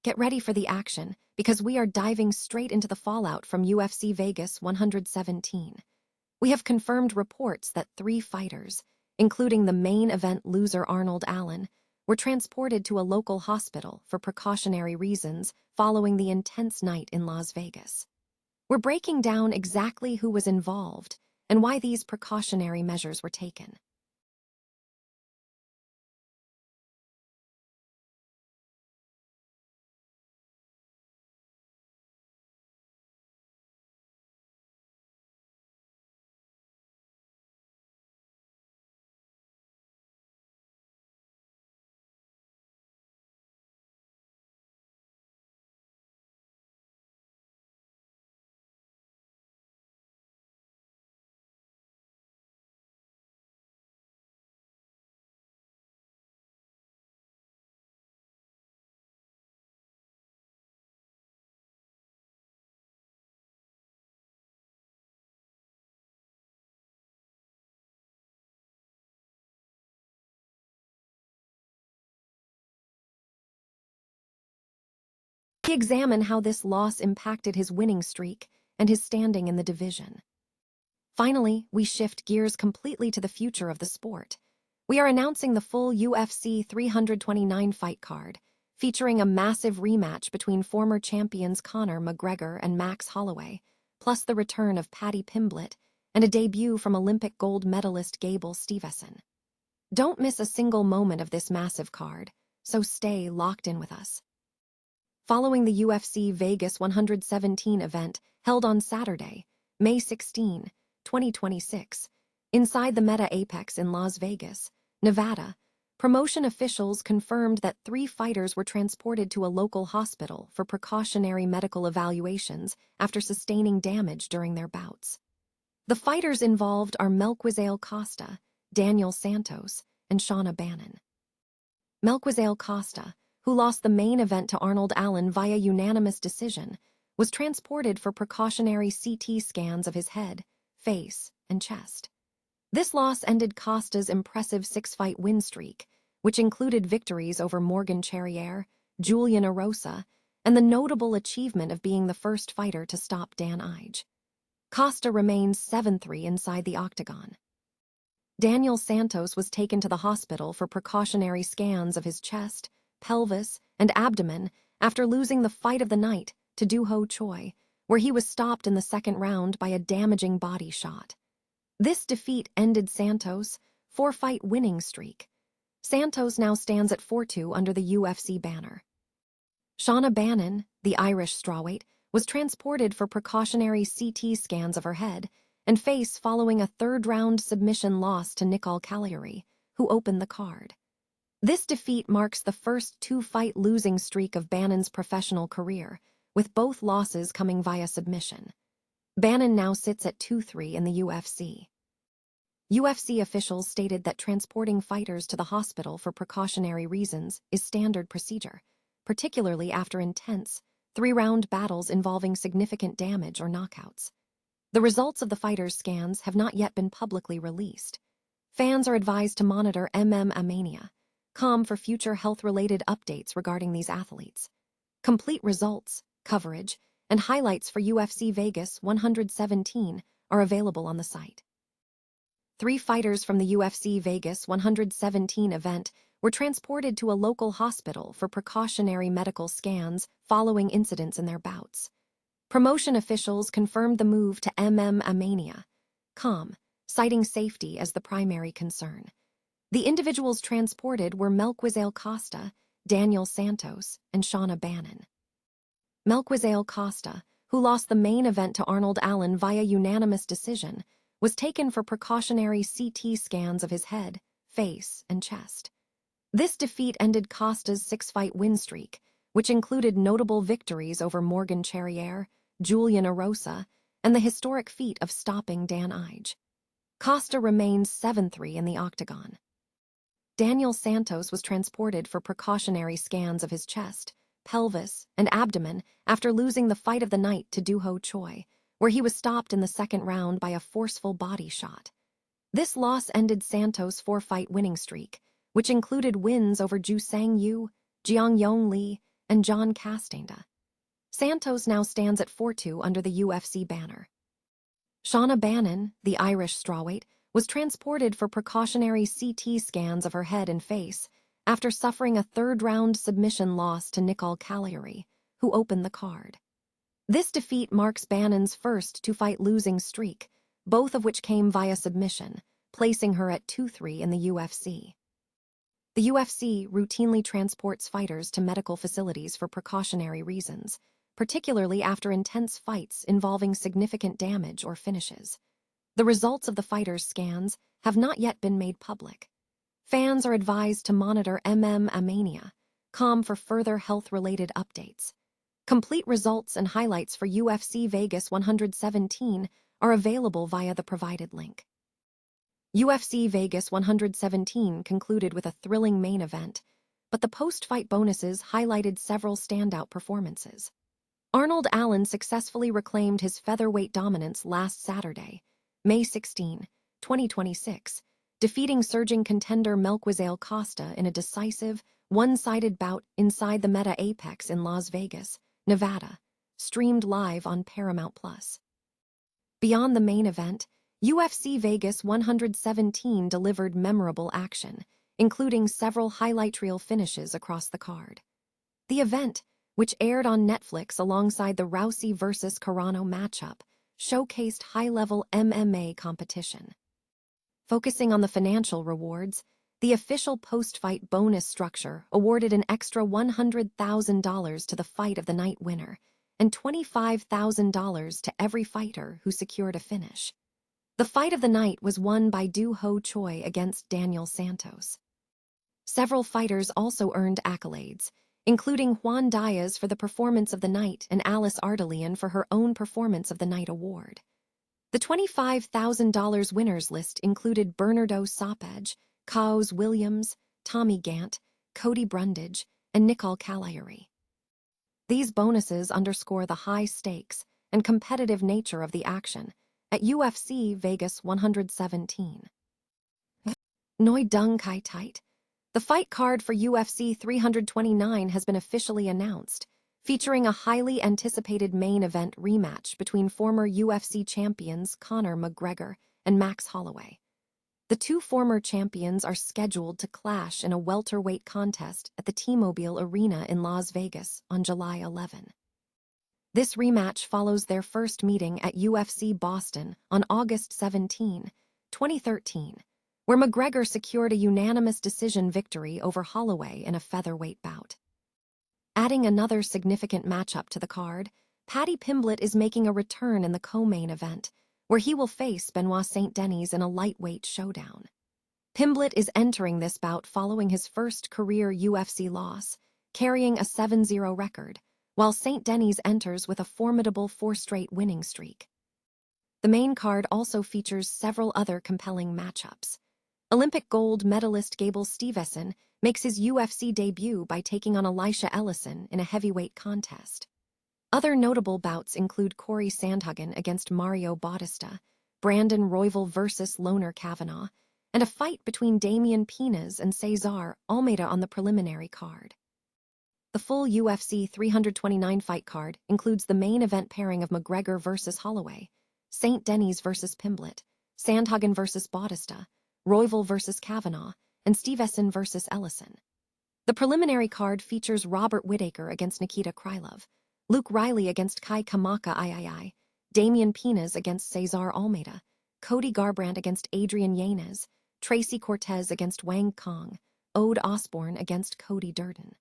Get ready for the action, because we are diving straight into the fallout from UFC Vegas 117. We have confirmed reports that 3 fighters, including the main event loser Arnold Allen, were transported to a local hospital for precautionary reasons following the intense night in Las Vegas. We're breaking down exactly who was involved and why these precautionary measures were taken. We examine how this loss impacted his winning streak and his standing in the division. Finally, we shift gears completely to the future of the sport. We are announcing the full UFC 329 fight card, featuring a massive rematch between former champions Conor McGregor and Max Holloway, plus the return of Paddy Pimblett and a debut from Olympic gold medalist Gable Steveson. Don't miss a single moment of this massive card, so stay locked in with us. Following the UFC Vegas 117 event held on Saturday, May 16, 2026, inside the Meta Apex in Las Vegas, Nevada, promotion officials confirmed that 3 fighters were transported to a local hospital for precautionary medical evaluations after sustaining damage during their bouts. The fighters involved are Melquizael Costa, Daniel Santos, and Shauna Bannon. Melquizael Costa, who lost the main event to Arnold Allen via unanimous decision, was transported for precautionary CT scans of his head, face, and chest. This loss ended Costa's impressive 6-fight win streak, which included victories over Morgan Charriere, Julian Erosa, and the notable achievement of being the first fighter to stop Dan Ige. Costa remains 7-3 inside the octagon. Daniel Santos was taken to the hospital for precautionary scans of his chest, pelvis, and abdomen after losing the fight of the night to Doo Ho Choi, where he was stopped in the second round by a damaging body shot. This defeat ended Santos' 4-fight winning streak. Santos now stands at 4-2 under the UFC banner. Shauna Bannon, the Irish strawweight, was transported for precautionary CT scans of her head and face following a third-round submission loss to Nicole Cagliari, who opened the card. This defeat marks the first 2-fight losing streak of Bannon's professional career, with both losses coming via submission. Bannon now sits at 2-3 in the UFC. UFC officials stated that transporting fighters to the hospital for precautionary reasons is standard procedure, particularly after intense, 3-round battles involving significant damage or knockouts. The results of the fighters' scans have not yet been publicly released. Fans are advised to monitor MMA.com for future health-related updates regarding these athletes. Complete results, coverage, and highlights for UFC Vegas 117 are available on the site. 3 fighters from the UFC Vegas 117 event were transported to a local hospital for precautionary medical scans following incidents in their bouts. Promotion officials confirmed the move to MMA.com, citing safety as the primary concern. The individuals transported were Melquizael Costa, Daniel Santos, and Shauna Bannon. Melquizael Costa, who lost the main event to Arnold Allen via unanimous decision, was taken for precautionary CT scans of his head, face, and chest. This defeat ended Costa's 6-fight win streak, which included notable victories over Morgan Charriere, Julian Erosa, and the historic feat of stopping Dan Ige. Costa remains 7-3 in the octagon. Daniel Santos was transported for precautionary scans of his chest, pelvis, and abdomen after losing the fight of the night to Doo Ho Choi, where he was stopped in the second round by a forceful body shot. This loss ended Santos' 4-fight winning streak, which included wins over Ju Sang Yu, Jiang Yong Lee, and John Castanda. Santos now stands at 4-2 under the UFC banner. Shauna Bannon, the Irish strawweight, was transported for precautionary CT scans of her head and face after suffering a third-round submission loss to Nicole Cagliari, who opened the card. This defeat marks Bannon's first two-fight losing streak, both of which came via submission, placing her at 2-3 in the UFC. The UFC routinely transports fighters to medical facilities for precautionary reasons, particularly after intense fights involving significant damage or finishes. The results of the fighters' scans have not yet been made public. Fans are advised to monitor MMA.com for further health-related updates. Complete results and highlights for UFC Vegas 117 are available via the provided link. UFC Vegas 117 concluded with a thrilling main event, but the post-fight bonuses highlighted several standout performances. Arnold Allen successfully reclaimed his featherweight dominance last Saturday, May 16, 2026, defeating surging contender Melquizael Costa in a decisive, one-sided bout inside the Meta Apex in Las Vegas, Nevada, streamed live on Paramount+. Beyond the main event, UFC Vegas 117 delivered memorable action, including several highlight reel finishes across the card. The event, which aired on Netflix alongside the Rousey vs. Carano matchup, showcased high-level MMA competition. Focusing on the financial rewards, the official post-fight bonus structure awarded an extra $100,000 to the fight of the night winner and $25,000 to every fighter who secured a finish. The fight of the night was won by Do Ho Choi against Daniel Santos. Several fighters also earned accolades, including Juan Diaz for the performance of the night and Alice Ardalian for her own Performance of the Night award. The $25,000 winners list included Bernardo Sopage, Kaos Williams, Tommy Gant, Cody Brundage, and Nicole Cagliari. These bonuses underscore the high stakes and competitive nature of the action at UFC Vegas 117. Noi Dung Kai Tight. The fight card for UFC 329 has been officially announced, featuring a highly anticipated main event rematch between former UFC champions Conor McGregor and Max Holloway. The two former champions are scheduled to clash in a welterweight contest at the T-Mobile Arena in Las Vegas on July 11. This rematch follows their first meeting at UFC Boston on August 17, 2013, where McGregor secured a unanimous decision victory over Holloway in a featherweight bout. Adding another significant matchup to the card, Paddy Pimblett is making a return in the co-main event, where he will face Benoit Saint-Denis in a lightweight showdown. Pimblett is entering this bout following his first career UFC loss, carrying a 7-0 record, while Saint-Denis enters with a formidable 4-straight winning streak. The main card also features several other compelling matchups. Olympic gold medalist Gable Steveson makes his UFC debut by taking on Elisha Ellison in a heavyweight contest. Other notable bouts include Corey Sandhagen against Mario Bautista, Brandon Royval versus Loner Kavanagh, and a fight between Damian Pines and Cesar Almeida on the preliminary card. The full UFC 329 fight card includes the main event pairing of McGregor versus Holloway, Saint-Denis versus Pimblett, Sandhagen versus Bautista, Royval versus Kavanagh, and Steveson versus Ellison. The preliminary card features Robert Whittaker against Nikita Krylov, Luke Riley against Kai Kamaka III, Damian Pines against Cesar Almeida, Cody Garbrandt against Adrian Yanez, Tracy Cortez against Wang Kong, Ode Osborne against Cody Durden.